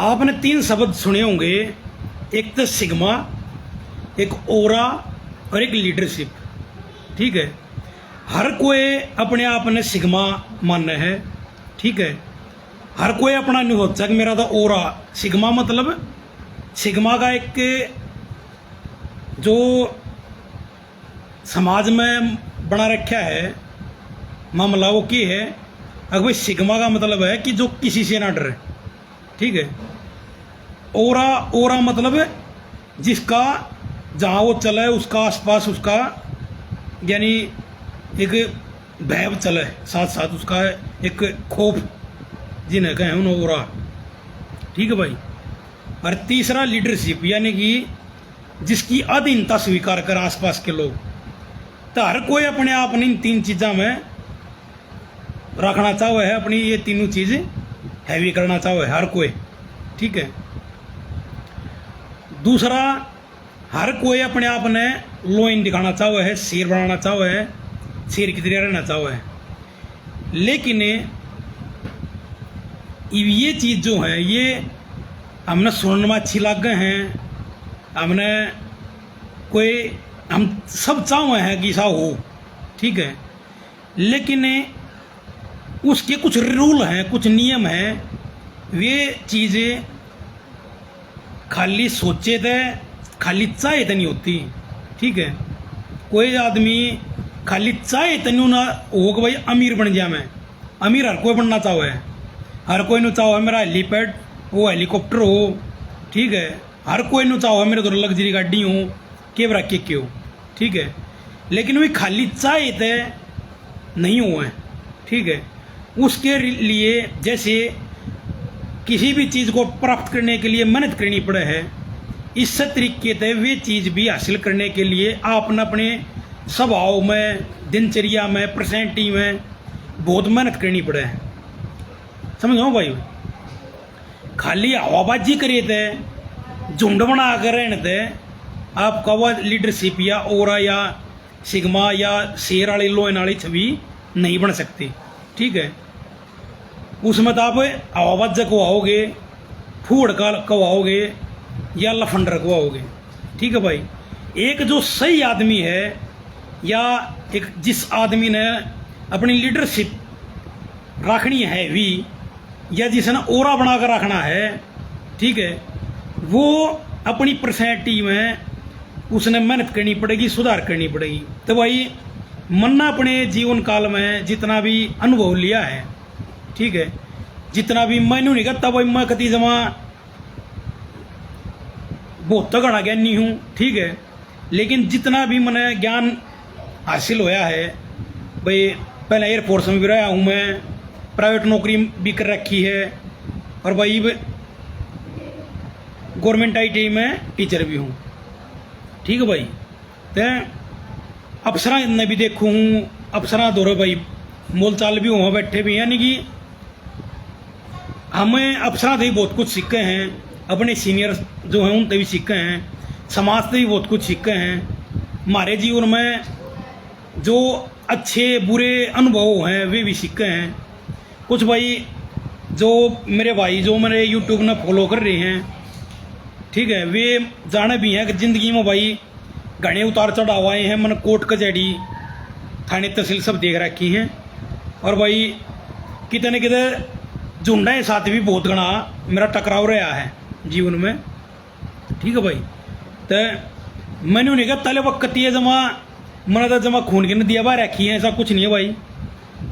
आपने तीन शब्द सुने होंगे, एक तो सिग्मा, एक ओरा और एक लीडरशिप। ठीक है, हर कोई अपने आप ने सिग्मा मानना है। ठीक है, हर कोई अपना नहीं होता कि मेरा तो ओरा। सिग्मा मतलब सिग्मा का एक जो समाज में बना रखा है मामला वो की है। अगर भाई सिग्मा का मतलब है कि जो किसी से ना डरे। ठीक है, ओरा, ओरा मतलब जिसका जहाँ वो चले उसका आसपास उसका यानी एक भय चले, साथ साथ उसका एक खौफ जिन्हें कहें उन ओरा। ठीक है भाई। और तीसरा लीडरशिप, यानी कि जिसकी अधीनता स्वीकार कर आसपास के लोग। तो हर कोई अपने आप ने इन तीन चीज़ों में रखना चाहो है, अपनी ये तीनों चीज़ हैवी करना चाहो है हर कोई। ठीक है, दूसरा हर कोई अपने आप ने लोइन दिखाना चाहो है, शेर बनाना चाहो है, शेर की तरह रहना चाहो है। लेकिन ये चीज़ जो है ये हमने सुनने में अच्छी लग गए हैं, हमने कोई हम सब चाहो हैं कि ऐसा हो। ठीक है, लेकिन उसके कुछ रूल हैं, कुछ नियम हैं। वे चीज़ें खाली सोचे थे, खाली चाहे तो नहीं होती। ठीक है, कोई आदमी खाली चाहे तो नहीं ना हो कि भाई अमीर बन जाए। मैं अमीर हर कोई बनना चाहो है, हर कोई नु चाहो है मेरा हेलीपैड वो हेलीकॉप्टर हो। ठीक है, हर कोई नु चाहो है मेरे तो लग्जरी गाड़ी हो के रख के क्यों। ठीक है, लेकिन वे खाली चाहे थे नहीं हुए। ठीक है, उसके लिए जैसे किसी भी चीज़ को प्राप्त करने के लिए मेहनत करनी पड़े है, इस तरीके से वे चीज़ भी हासिल करने के लिए आपने अपने स्वभाव में, दिनचर्या में, पर्सनैलिटी में बहुत मेहनत करनी पड़े है। समझो भाई, खाली हवाबाजी करे थे, झुंड बना कर रहने थे, आपका वह लीडरशिप या ओरा या सिग्मा या शेर वाली लोन वाली छवि नहीं बन सकती। ठीक है, उसमें तो आप हवाबाज कहवाओगे, फूड का कहवाओगे या लफंडर कहवाओगे। ठीक है भाई, एक जो सही आदमी है या एक जिस आदमी ने अपनी लीडरशिप रखनी है भी, या जिसने ओरा बनाकर रखना है, ठीक है, वो अपनी पर्सनैलिटी में उसने मेहनत करनी पड़ेगी, सुधार करनी पड़ेगी। तो भाई मन्ना अपने जीवन काल में जितना भी अनुभव लिया है, ठीक है, जितना भी मैंने नहीं कहता भाई मैं कति जमा बहुत तो घना ज्ञानी हूँ। ठीक है, लेकिन जितना भी मैंने ज्ञान हासिल होया है भाई, पहले एयरफोर्स में भी रहा हूँ मैं, प्राइवेट नौकरी भी कर रखी है, और भाई गवर्नमेंट ITI में टीचर भी हूँ। ठीक है भाई, तो अफसरा ने भी देखूँ हूँ, अफसरा दौरे भाई मोल चाल भी वहाँ बैठे भी, यानी कि हमें अफसरा से भी बहुत कुछ सीखे हैं, अपने सीनियर जो हैं उनसे भी सीखे हैं, समाज से भी बहुत कुछ सीखे हैं। हमारे जीवन में जो अच्छे बुरे अनुभव हैं वे भी सीखे हैं। कुछ भाई जो मेरे भाई जो मेरे यूट्यूब में फॉलो कर रहे हैं, ठीक है, वे जाने भी हैं कि ज़िंदगी में भाई घने उतार चढ़ाव आए हैं। मैंने कोर्ट कचहरी थाने तहसील सब देख रखी हैं, और भाई कितने न कितने झुंडे साथ भी बहुत घना मेरा टकराव रहा है जीवन में। ठीक है भाई, तो मैंने उन्हें कहा तले वक्त ये जमा मैंने तो जमा खून की नदियाँ बह रखी हैं, ऐसा कुछ नहीं है भाई।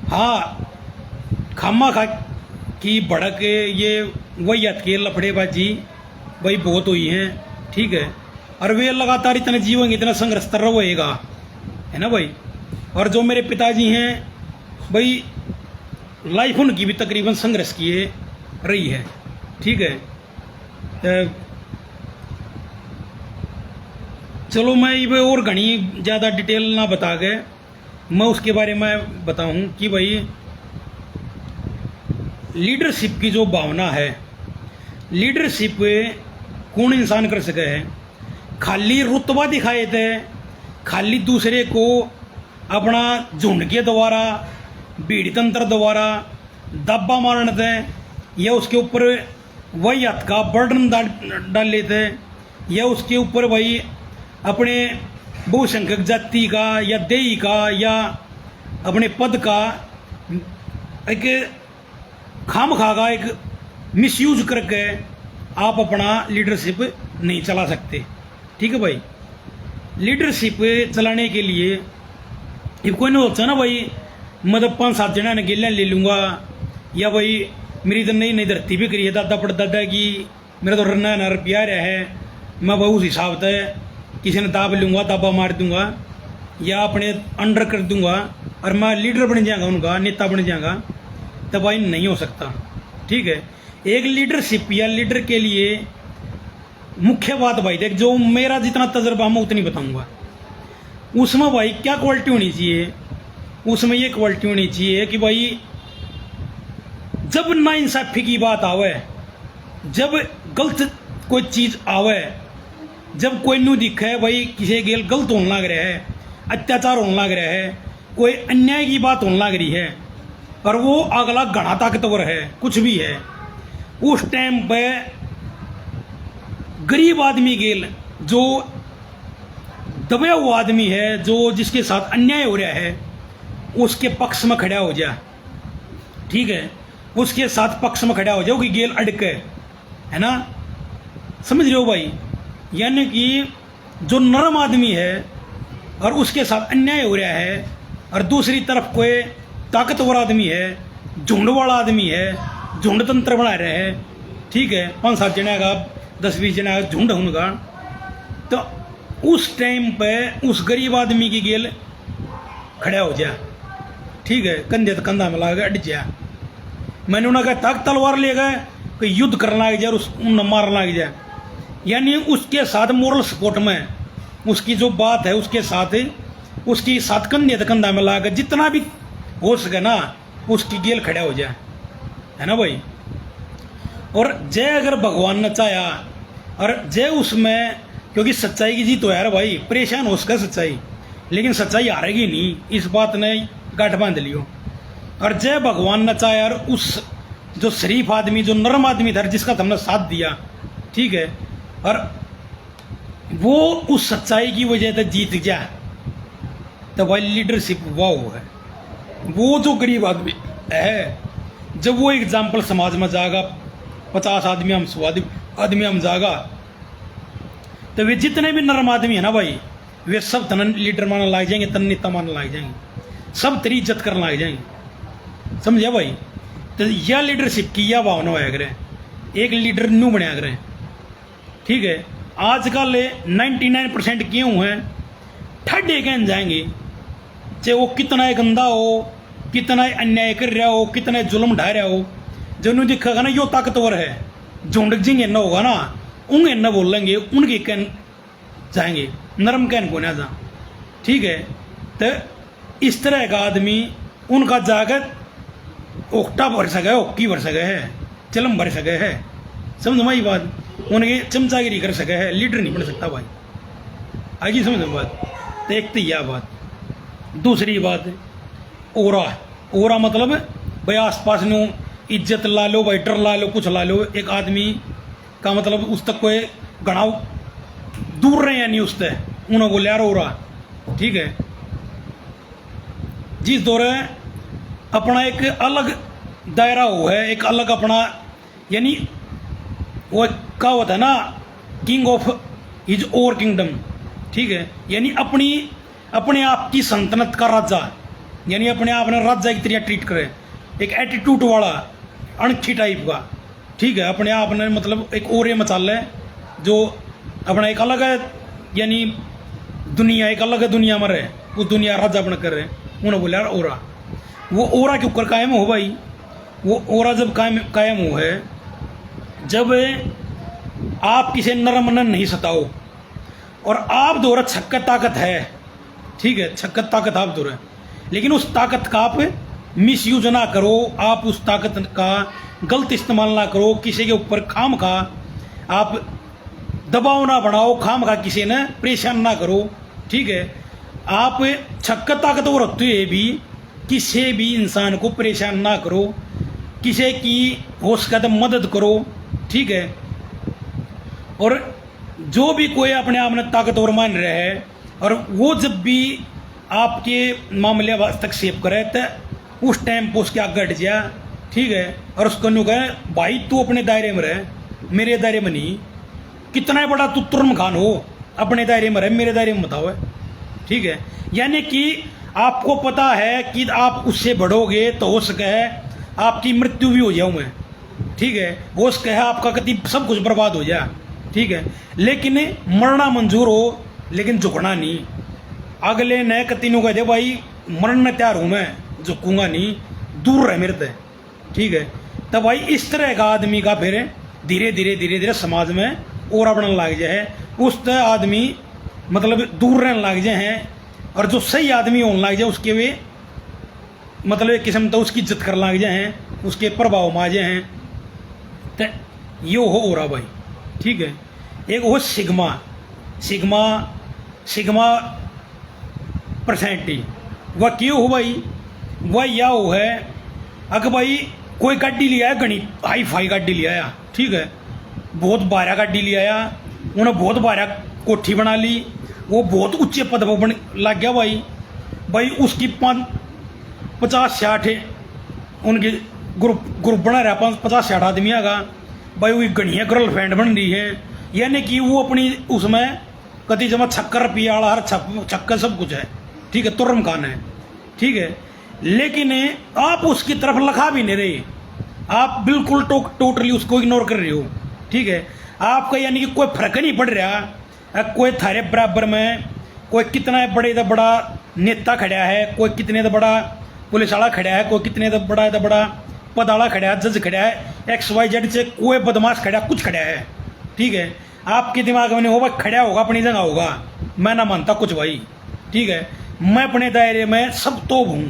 हाँ, खामा खा की भड़क ये वैयत के लफड़ेबाजी भाई बहुत हुई हैं। ठीक है, और वे लगातार इतने जीवेंगे, इतना संघर्ष कर रहेगा, है ना भाई। और जो मेरे पिताजी हैं भाई, लाइफ उनकी भी तकरीबन संघर्ष किए रही है। ठीक है, चलो मैं ये और घनी ज़्यादा डिटेल ना बता के मैं उसके बारे में बताऊं कि भाई लीडरशिप की जो भावना है, लीडरशिप कौन इंसान कर सके है। खाली रुतबा दिखाए थे, खाली दूसरे को अपना झुंड के द्वारा, भीड़ तंत्र द्वारा दब्बा मारने थे, या उसके ऊपर वही हथ का बर्डन डाल लेते हैं, या उसके ऊपर वही अपने बहुसंख्यक जाति का या देही का या अपने पद का एक खामखा का एक मिसयूज करके आप अपना लीडरशिप नहीं चला सकते। ठीक है भाई, लीडरशिप चलाने के लिए ये कोई नहीं होता ना भाई, मतलब 5-7 जना ने गेलियाँ ले लूँगा, या भाई मेरी तो नई नई धरती भी करी है दादा परदादा की, मेरा तो रन्ना ना प्यार है, मैं भाई उस हिसाब से किसी ने दाब लूँगा, दाबा मार दूंगा या अपने अंडर कर दूंगा और मैं लीडर बन जाएगा, उनका नेता बन जाएगा, तब भाई नहीं हो सकता। ठीक है, एक लीडरशिप या लीडर के लिए मुख्य बात भाई देख, जो मेरा जितना तजर्बा मैं उतनी बताऊंगा। उसमें भाई क्या क्वालिटी होनी चाहिए, उसमें ये क्वालिटी होनी चाहिए कि भाई जब नाइंसाफी की बात आवे, जब गलत कोई चीज आवे, जब कोई नू दिखे भाई किसी गेल गलत होने लग रहा है, अत्याचार होने लग रहा है, कोई अन्याय की बात होने लग रही है और वो अगला घना ताकतवर है, कुछ भी है, उस टाइम पे गरीब आदमी गेल जो दबे हुआ आदमी है, जो जिसके साथ अन्याय हो रहा है, उसके पक्ष में खड़ा हो जा। ठीक है, उसके साथ पक्ष में खड़ा हो जाओ कि गेल अड़के, है ना, समझ रहे हो भाई। यानी कि जो नरम आदमी है और उसके साथ अन्याय हो रहा है, और दूसरी तरफ कोई ताकतवर आदमी है, झुंड वाला आदमी है, झुंड तंत्र बना रहे हैं। ठीक है, 5-7 जने का 10-20 जने का झुंड उनका, तो उस टाइम पे उस गरीब आदमी की गेल खड़ा हो जा। ठीक है, कंधे तो कंधा में लगा अड़ जा। मैंने उन्हें कहा तक तलवार ले गए कि युद्ध करना लग जाए और उन्हें मारना लग जाए। यानी उसके साथ मोरल सपोर्ट में उसकी जो बात है, उसकी साथ कंधे तो कंधा में लगा जितना भी हो सके ना उसकी गेल खड़ा हो जाए, है ना भाई। और जय अगर भगवान ने चाहा और जय उसमें, क्योंकि सच्चाई की जीत तो यार भाई, परेशान हो सका सच्चाई, लेकिन सच्चाई हारेगी नहीं, इस बात ने गांठ बांध लियो। और जय भगवान ने चाहा यार उस जो शरीफ आदमी, जो नरम आदमी था जिसका तुमने साथ दिया, ठीक है, और वो उस सच्चाई की वजह से जीत गया, तो भाई लीडरशिप वाह है। वो जो गरीब आदमी है, जब वो एग्जाम्पल समाज में जाएगा, 50 आदमी हम 100 आदमी हम जाएगा, तो वे जितने भी नरम आदमी है ना भाई, वे सब तन लीडर मानने लग जाएंगे, तन नेता मानने लग जाएंगे, सब तेरी इज्जत करने लग जाएंगे। समझे भाई। तो यह लीडरशिप की यह भावना होया करे, एक लीडर न्यू बनया करे। ठीक है, आजकल 99% किए हुए हैं ठड्डे कहन जाएंगे, चाहे वो कितना गंदा हो, कितना अन्याय कर रहा हो, कितना जुल्म ढा रहा हो, जो उन्हें दिखेगा ना यो ताकतवर है, झुंड जिंगे न होगा ना, उन्हें न बोलेंगे, उनके कहन जाएंगे, नरम कहन को ना जा। ठीक है, तो इस तरह का आदमी उनका जाकर ओकटा भर सके, ओक्की भर सके है, चलम भर सके है, समझ माई बात, उनकी चमचागिरी कर सके है, लीडर नहीं बन सकता भाई। आगे समझ बात। तो एक तो यह बात, दूसरी बात ओरा मतलब भाई आसपास नु इज्जत ला लो भाई, डर ला लो, कुछ ला लो, एक आदमी का मतलब उस तक कोई गणाव दूर रहे या नहीं उससे, उन्होंने बोले यार ओरा। ठीक है, जिस दौरे अपना एक अलग दायरा हो है, एक अलग अपना, यानी वो क्या होता है ना, king of his over kingdom. ठीक है, यानी अपने आप की सल्तनत का राजा, यानी अपने आप ने राजा की तरह ट्रीट करे, एक एटीट्यूड वाला अणखी टाइप का। ठीक है, अपने आप ने मतलब एक ओरे मचाल है, जो अपना एक अलग है, यानी दुनिया एक अलग है, दुनिया में रहे, वो दुनिया राजा बन कर रहे। उन्होंने बोला यार ओरा, वो ओरा के ऊपर कायम हो भाई, वो ओरा जब कायम हो है, जब आप किसी नरम मन नहीं सताओ और आप दो छक्कत ताकत है। ठीक है, छक्कत ताकत आप दो, लेकिन उस ताकत का आप मिस यूज ना करो, आप उस ताकत का गलत इस्तेमाल ना करो, किसी के ऊपर खाम खा आप दबाव ना बढ़ाओ, खाम खा किसी ने परेशान ना करो। ठीक है, आप छक्कत ताकतवर होते हुए भी किसी भी इंसान को परेशान ना करो, किसी की हो सके तो मदद करो। ठीक है। और जो भी कोई अपने आप में ताकतवर मान रहा है और वो जब भी आपके मामले हस्तक्षेप करे तो उस टाइम पर उसके आगे हट जा, ठीक है। और उसको न्यू कहे भाई तू अपने दायरे में रहे, मेरे दायरे में नहीं। कितना बड़ा तू तुर्म खान हो, अपने दायरे में रहे, मेरे दायरे में बताओ, ठीक है। यानी कि आपको पता है कि आप उससे बढ़ोगे तो हो सके है आपकी मृत्यु भी हो जाऊँ मैं, ठीक है। हो सके है आपका कति सब कुछ बर्बाद हो जाए, ठीक है। लेकिन मरना मंजूर हो लेकिन झुकना नहीं। अगले नए कति नु कह दे भाई मरना तैयार हूँ मैं, झुकूंगा नहीं, दूर रहे मेरे से, ठीक है। तब भाई इस तरह का आदमी का फिर धीरे धीरे धीरे धीरे समाज में और बनने लग जाए, उस तरह आदमी मतलब दूर रहने लग जाए हैं। और जो सही आदमी होने लग जाए उसके वे मतलब एक किस्म तो उसकी इज्जत कर लग जाए हैं, उसके प्रभाव में आ जाए हैं। तो ये हो रहा भाई, ठीक है। एक वो सिग्मा सिग्मा सिग्मा परसेंटी वह क्यों हो भाई, वह या हो है अगर भाई कोई गाड़ी लिया है, घनी हाई फाई गाड़ी लिया है, ठीक है। बहुत बारह गाड़ी लिया आया, उन्हें बहुत बारह कोठी बना ली, वो बहुत ऊंचे पद पर बन लग गया भाई। भाई उसकी 50-60 उनके ग्रुप बना रहा, 50-60 आदमी आगा भाई। वही गणिया गर्लफ्रेंड बन रही है, यानी कि वो अपनी उसमें कति जमा छक्कर पिया हर छक्कर सब कुछ है, ठीक है। तुर्रम खान है, ठीक है। लेकिन आप उसकी तरफ लखा भी नहीं रहे, आप बिल्कुल टोटली उसको इग्नोर कर रहे हो, ठीक है। आपका यानी कि कोई फर्क नहीं पड़ रहा। कोई थारे बराबर में कोई कितना बड़े तो बड़ा नेता खड़ा है, कोई कितने तो बड़ा पुलिस वाला खड़ा है, कोई कितने तो बड़ा पद वाला खड़ा है, जज खड़ा है, XYZ से कोई बदमाश खड़ा, कुछ खड़ा है, ठीक है। आपके दिमाग में नहीं होगा खड़ा होगा अपनी जगह होगा, मैं ना मानता कुछ भाई, ठीक है। मैं अपने दायरे में सब तो हूँ,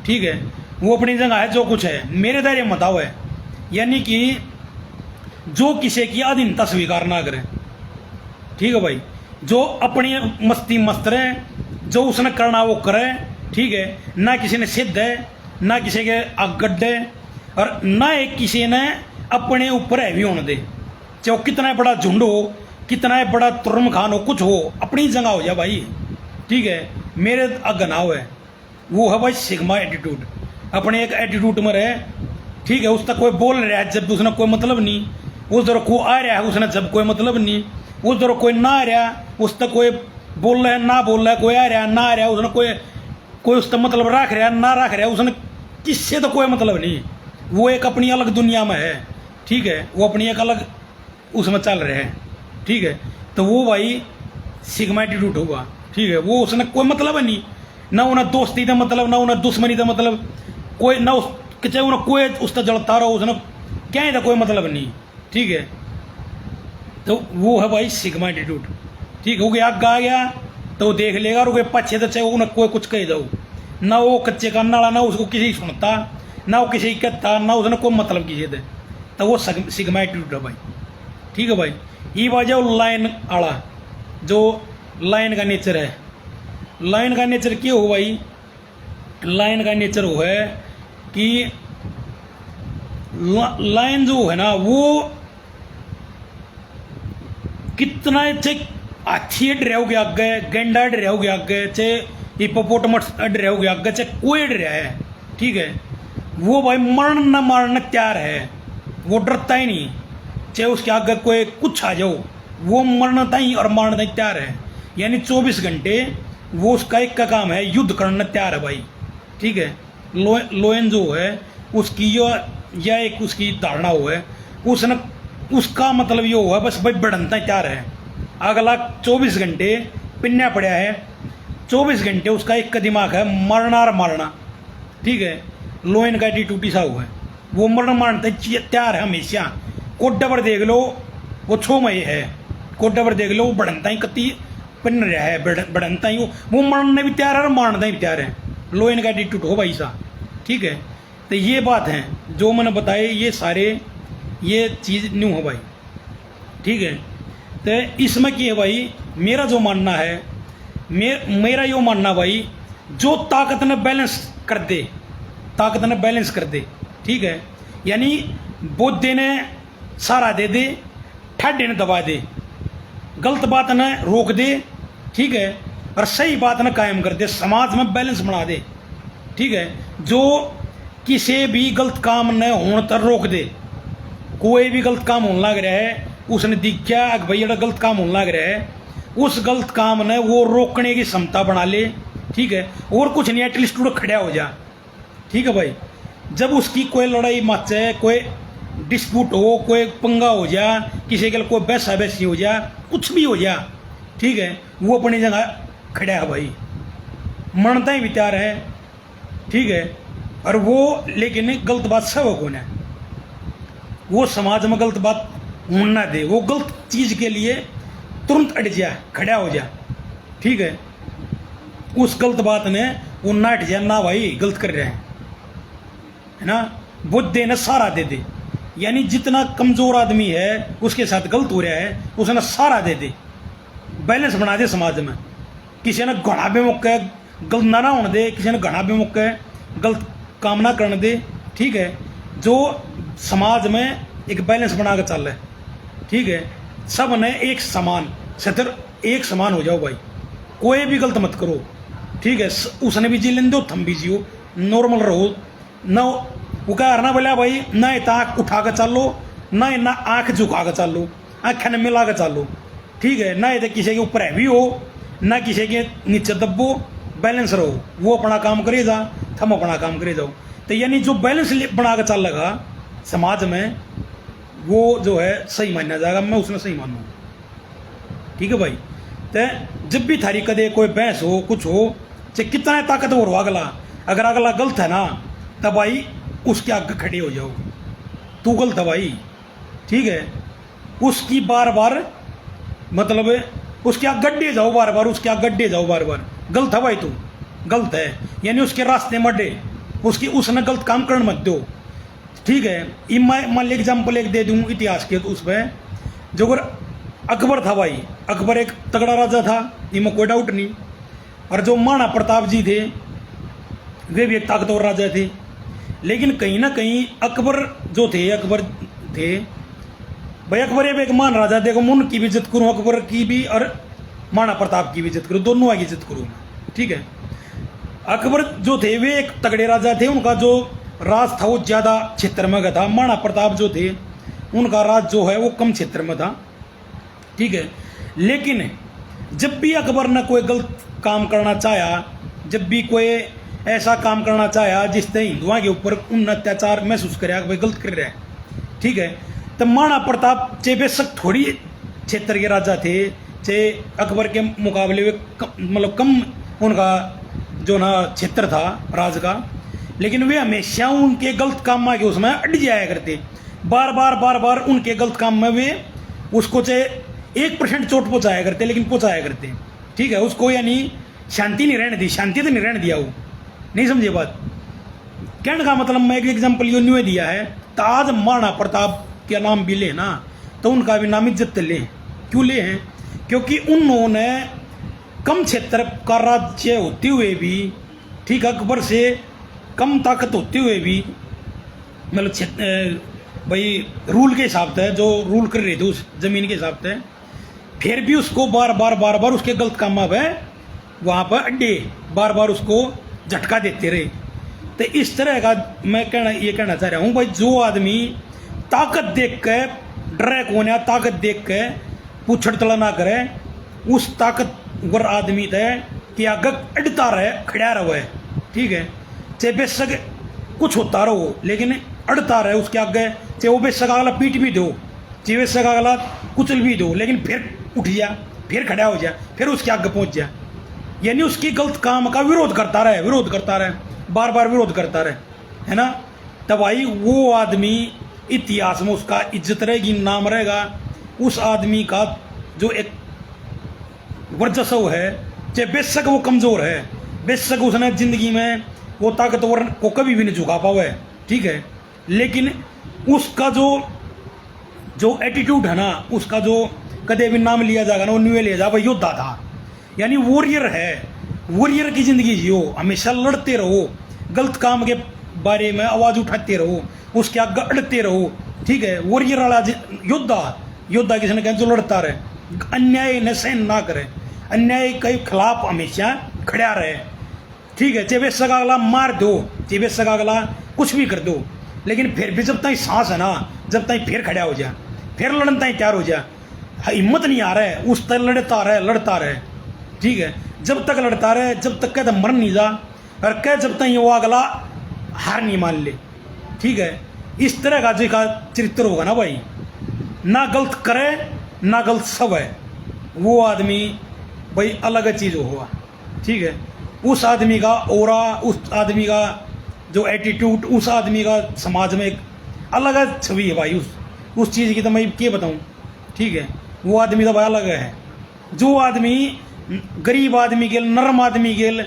ठीक है। वो अपनी जगह है, जो कुछ है मेरे दायरे में बताओ है। यानी कि जो किसी की अधीनता स्वीकार ना करे, ठीक है भाई। जो अपनी मस्ती मस्त रहे, जो उसने करना वो करे, ठीक है। ना किसी ने सिद्ध है, ना किसी के गड्ढे, और ना एक किसी ने अपने ऊपर हैवी होने दे। चाहे वो कितना बड़ा झुंड हो, कितना बड़ा तुर्म खान हो, कुछ हो, अपनी जगह हो जाए भाई, ठीक है। मेरे अगनाव है वो है भाई सिग्मा एटीट्यूड, अपने एक एटीट्यूड में रहे, ठीक है। उस तक कोई बोल रहा है जब उसने कोई मतलब नहीं, उस दर को आ रहा है उसने जब कोई मतलब नहीं, उस दर कोई ना आ रहा उस तक कोई बोल रहा है ना बोल रहा है, कोई आ रहा है ना आ रहा है, उसने कोई उस तक मतलब रख रहा है ना रख रहा है, उसने किससे तो कोई मतलब नहीं। वो एक अपनी अलग दुनिया में है, ठीक है। वो अपनी एक अलग उसमें चल रहे हैं, ठीक है। तो वो भाई सिग्मा एटीट्यूड होगा, ठीक है। वो उसने कोई मतलब है नहीं, ना उन्हें दोस्ती का मतलब, ना उन्हें दुश्मनी का मतलब, कोई ना उस चाहे उन्हें कोई उसका जलता रहो, उसने क्या है था कोई मतलब नहीं, ठीक है। तो वो है भाई सिग्मा एटीट्यूड, ठीक है। वो आग आ गया तो वो देख लेगा, और पीछे तो चाहे उन्हें कोई कुछ कह दो, ना वो कच्चे का नाला, ना उसको किसी सुनता, ना वो किसी कहता, ना उसने कोई मतलब किसी थे। तो वो सिग्मा एटीट्यूड है भाई, ठीक है भाई। ये वजह लाइन आला जो लाइन का नेचर है, लाइन का नेचर क्या हो भाई, लाइन का नेचर वो है कि लाइन जो है ना वो कितना चाहे हाथी अड रहा हो गया आगे, गेंडा अड रहा हो गया आगे, चाहे हिप्पोपोटामस अड रहा हो गया आगे, चाहे कोई अड रहा है, ठीक है। वो भाई मरण न मारने तैयार है, वो डरता ही नहीं, चाहे उसके आगे कोई कुछ आ जाओ, वो मरना ही और मारना ही तैयार है। यानी 24 घंटे वो उसका एक का काम है, युद्ध करना तैयार है भाई, ठीक है। लोयन जो है उसकी जो या एक उसकी धारणा हो है, उसने उसका मतलब ये हुआ बस भाई बढ़नता तैयार है। अगला 24 घंटे पिन्या पड़ा है, 24 घंटे उसका एक का दिमाग है मरना और मारना, ठीक है। लोयन का एटीट्यूड सा हुआ है, वो मरना मारना तैयार है हमेशा। कोड्डावर देख लो वो छो मई है, कोड्डावर देख लो वो बढ़नता ही कति पिन रहा है, बढ़नता ही वो मरने भी तैयार है और मारना भी तैयार है। लोयन का एटीट्यूड हो भाई सा, ठीक है। तो ये बात है जो मैंने बताए, ये सारे ये चीज़ न्यू हो भाई, ठीक है। तो इसमें क्या है भाई, मेरा जो मानना है, मेरा यो मानना भाई, जो ताकत ने बैलेंस कर दे, ताकत ने बैलेंस कर दे, ठीक है। यानी बुद्ध ने सारा दे दे, ठाडे ने दबा दे, गलत बात न रोक दे, ठीक है, और सही बात न कायम कर दे, समाज में बैलेंस बना दे, ठीक है। जो किसी भी गलत काम न होने तक रोक दे, कोई भी गलत काम होने लग रहा है, उसने दिखा कि भाई ये गलत काम होने लग रहा है, उस गलत काम ने वो रोकने की क्षमता बना ले, ठीक है, और कुछ नहीं एटलीस्ट वो खड़ा हो जा, ठीक है भाई। जब उसकी कोई लड़ाई मचे, कोई डिस्प्यूट हो, कोई पंगा हो जा, किसी के लिए कोई बैसा बैसी हो जा, कुछ भी हो जा, ठीक है, वो अपनी जगह खड़ा है भाई, मनता ही विचार है, ठीक है। और वो लेकिन गलत बात सब कौन है, वो समाज में गलत बात होने ना दे, वो गलत चीज के लिए तुरंत अट जा, खड़ा हो जा, ठीक है। उस गलत बात ने वो ना हट जा, ना भाई गलत कर रहे हैं, है ना, बुद्धि ने सारा दे दे, यानी जितना कमजोर आदमी है उसके साथ गलत हो रहा है, उसने सारा दे दे, बैलेंस बना दे समाज में। किसी ने घना भी मौका है गलत ना होने दे, किसी ने घना भी मौका है गलत काम ना करने दे, ठीक है। जो समाज में एक बैलेंस बना कर चल रहा है, ठीक है, सब ने एक समान सतर एक समान हो जाओ भाई, कोई भी गलत मत करो, ठीक है। उसने भी जी लेने दो, थम भी जियो, नॉर्मल रहो, न वो कह रहा बोला भाई, ना इतना आँख उठा कर चलो, ना आँख झुका कर चलो, आँखें न मिला कर चलो, ठीक है, ना ये किसी के ऊपर हैवी हो, ना किसी के नीचे दबो, बैलेंस रहो, वो अपना काम करे जा, हम अपना काम करे जाओ। तो यानी जो बैलेंस बना कर चल लगा समाज में, वो जो है सही माना जाएगा, मैं उसमें सही मानूँ, ठीक है भाई। तो जब भी थारी कदे कोई बहस हो, कुछ हो, चाहे कितना ताकतवर हो अगला, अगर अगला गलत है ना, तब भाई उसके आगे खड़े हो जाओ, तू गलत है भाई, ठीक है, उसकी बार बार मतलब उसके आगे गड्ढे जाओ, बार बार उसके आगे गड्ढे जाओ, बार बार गलत है भाई, तू गलत है, यानी उसके रास्ते मडे, उसकी उसने गलत काम करने मत दो, ठीक है। मैं मान एग्जाम्पल एक दे दूँ इतिहास के, तो उसमें जो अगर अकबर था भाई, अकबर एक तगड़ा राजा था, इनमें कोई डाउट नहीं, और जो महाराणा प्रताप जी थे वे भी एक ताकतवर राजा थे, लेकिन कहीं ना कहीं अकबर जो थे, अकबर थे भाई, अकबर ये एक महान राजा, देखो मैं उनकी भी इज्जत करूँ, अकबर की भी और महाराणा प्रताप की भी इज्जत करूँ, दोनों की इज्जत करूँ, ठीक है। अकबर जो थे वे एक तगड़े राजा थे, उनका जो राज था वो ज़्यादा क्षेत्र में का था, महाराणा प्रताप जो थे उनका राज जो है वो कम क्षेत्र में था, ठीक है। लेकिन जब भी अकबर ने कोई गलत काम करना चाहा, जब भी कोई ऐसा काम करना चाहा जिससे हिंदुओं के ऊपर उन अत्याचार महसूस करे भाई गलत कर रहा है, ठीक है, तो महाराणा प्रताप चाहे बेशक थोड़ी क्षेत्र के राजा थे, चाहे अकबर के मुकाबले में मतलब कम उनका जो ना क्षेत्र था राज का, लेकिन वे हमेशा उनके गलत काम के उसमें अट जाया करते, बार बार उनके गलत काम में वे उसको चाहे 1% चोट पहुंचाया करते, लेकिन पहुंचाया करते, ठीक है। उसको यानी शांति नहीं रहने दी, शांति तो नहीं रहने दिया, वो नहीं समझे बात कहने का मतलब। मैं एक एग्जाम्पल यो न्यू दिया है, तो आज महाराणा प्रताप के नाम भी ले ना, तो उनका भी नाम इज्जत ले, क्यों ले हैं, क्योंकि उन्होंने कम क्षेत्र का राज्य होते हुए भी, ठीक, अकबर से कम ताकत होते हुए भी, मतलब भाई रूल के हिसाब से जो रूल कर रहे थे उस जमीन के हिसाब से, फिर भी उसको बार बार उसके गलत काम में वहाँ पर अड्डे बार बार उसको झटका देते रहे। तो इस तरह का मैं ये कहना चाह रहा हूँ भाई, जो आदमी ताकत देख के डरे कौन है, ताकत देख के पूछड़ तला ना करे, उस ताकतवर आदमी थे कि आगे अड़ता रहे, खड़ा रहे, ठीक है, चाहे बेशक कुछ होता रहो लेकिन अड़ता रहे उसके आगे, चाहे वो बेशक अगला पीट भी दो, चाहे बेशक अगला कुचल भी दो, लेकिन फिर उठ जा, फिर खड़ा हो जा, फिर उसके आगे पहुंच जा, यानी उसकी गलत काम का विरोध करता रहे, बार बार विरोध करता रहे, है ना। तब भाई वो आदमी इतिहास में उसका इज्जत रहेगी, नाम रहेगा, उस आदमी का जो एक वर्चस्व है, चाहे बेशक वो कमजोर है, बेशक उसने जिंदगी में वो ताकतवर को कभी भी नहीं झुका पावे, ठीक है, लेकिन उसका जो एटीट्यूड है ना, उसका जो कदे भी नाम लिया जाएगा ना, वो न्यू लिया जाएगा, योद्धा था, यानी वॉरियर है, वॉरियर की जिंदगी जियो, हमेशा लड़ते रहो, गलत काम के बारे में आवाज उठाते रहो, उसके आगे अड़ते रहो, ठीक है। वॉरियर वाला योद्धा, योद्धा किसने कहा जो लड़ता रहे, अन्याय न सहन ना करे, अन्याय के खिलाफ हमेशा खड़ा रहे, ठीक है। चाहे वे सगा अगला मार दो, चाहे वे सगा अगला कुछ भी कर दो, लेकिन फिर भी जब तक सांस है ना, जब तक फिर खड़ा हो जा, फिर लड़न तक तैयार हो जा, हिम्मत नहीं आ रहा है उस तक लड़ता रहे, ठीक है। जब तक लड़ता रहे, जब तक कहते मर नहीं जा, और कह जब तक वो अगला हार नहीं मान ले, ठीक है। इस तरह का जो का चरित्र होगा ना भाई, ना गलत करे ना गलत सब है, वो आदमी भाई अलग चीज़ होगा, ठीक है। उस आदमी का ओरा, उस आदमी का जो एटीट्यूड, उस आदमी का समाज में एक अलग छवि है भाई, उस चीज़ की तो मैं क्या बताऊँ, ठीक है। वो आदमी तो भाई अलग है। जो आदमी गरीब आदमी गेल, नरम आदमी गेल,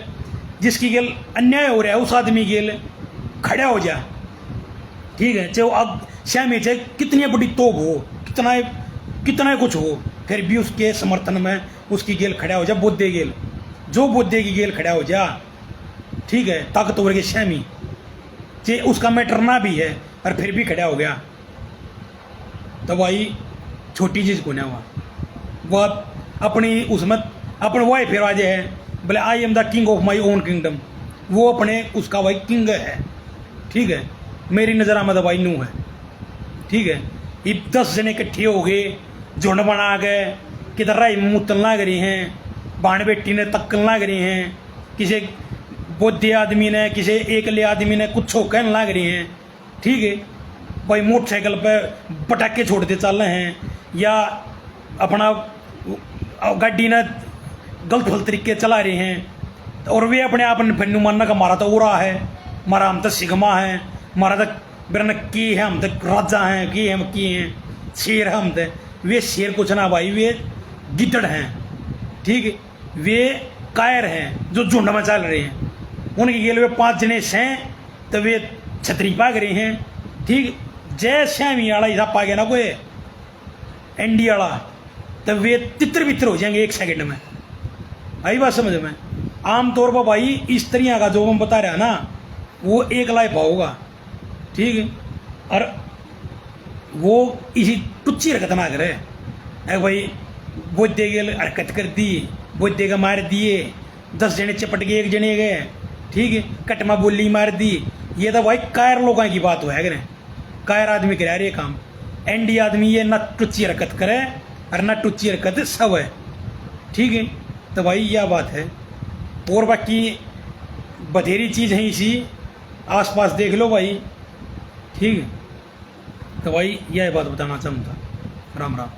जिसकी गेल अन्याय हो रहा है, उस आदमी गेल खड़ा हो जा, ठीक है। चाहे वो अब श्यामी चाहे कितनी बड़ी तोप हो, कितना कुछ हो, फिर भी उसके समर्थन में उसकी गेल खड़ा हो जा। बुद्धे गेल, जो बुद्धे की गेल खड़ा हो जा, ठीक है, ताकतवर के श्यामी, चाहे उसका मैटर ना भी है और फिर भी खड़ा हो गया, तो भाई छोटी चीज़ को ना हुआ। वह अपनी उसमें अपने वाई फिर आज है, बोले I am the king of my own kingdom, वो अपने उसका भाई किंग है, ठीक है। मेरी नज़र में तो भाई नू है, ठीक है। ये 10 जने इकट्ठे हो गए, झुंड बना गए, किधर राय मुतल ना करी हैं, बाण बेटी ने तक्कल ना करी हैं, किसी बोधे आदमी ने, किसी एकले आदमी ने कुछ कहने लग रही हैं, ठीक है भाई। मोटरसाइकिल पे पटाखे छोड़ते चल रहे हैं, या अपना गाड़ी ने गलत फल तरीके चला रहे हैं, और वे अपने आप ने फिर मानना का मारा तो उरा है, मारा हम तो सिगमा है, मारा तो बिरन की है, हम तो राजा हैं, की हम की हैं, शेर हम तो, वे शेर कुछ ना भाई, वे गिद्दड़ हैं, ठीक है। वे कायर हैं जो झुंड में चल रहे हैं, उनके गेल वे 5 जने हैं, तो वे छतरी पा रहे हैं, ठीक। जय श्यामी वाला हिसाब पा गया ना कोई एनडी वाला, तो वे तितर बितर हो जाएंगे 1 सेकंड में, आई बात समझ में। आमतौर पर भाई इस तरह का जो हम बता रहे हैं ना, वो एक लाइफ होगा, ठीक है। और वो इसी टुच्ची हरकत ना करे, भाई बोधे गेल हरकत कर दी, बोधे का मार दिए, 10 जने चपट गए, 1 जने गए, ठीक है, कटमा बोली मार दी, ये तो भाई कायर लोगों की बात है करे, कायर आदमी करे यार ये काम। एनडी आदमी ये ना टुच्ची हरकत करे और ना टुच्ची हरकत सब है, ठीक है। तो भाई यह बात है, और बाकी बथेरी चीज़ है इसी आसपास देख लो भाई, ठीक है। तो भाई यह बात बताना चाहूँगा। राम राम।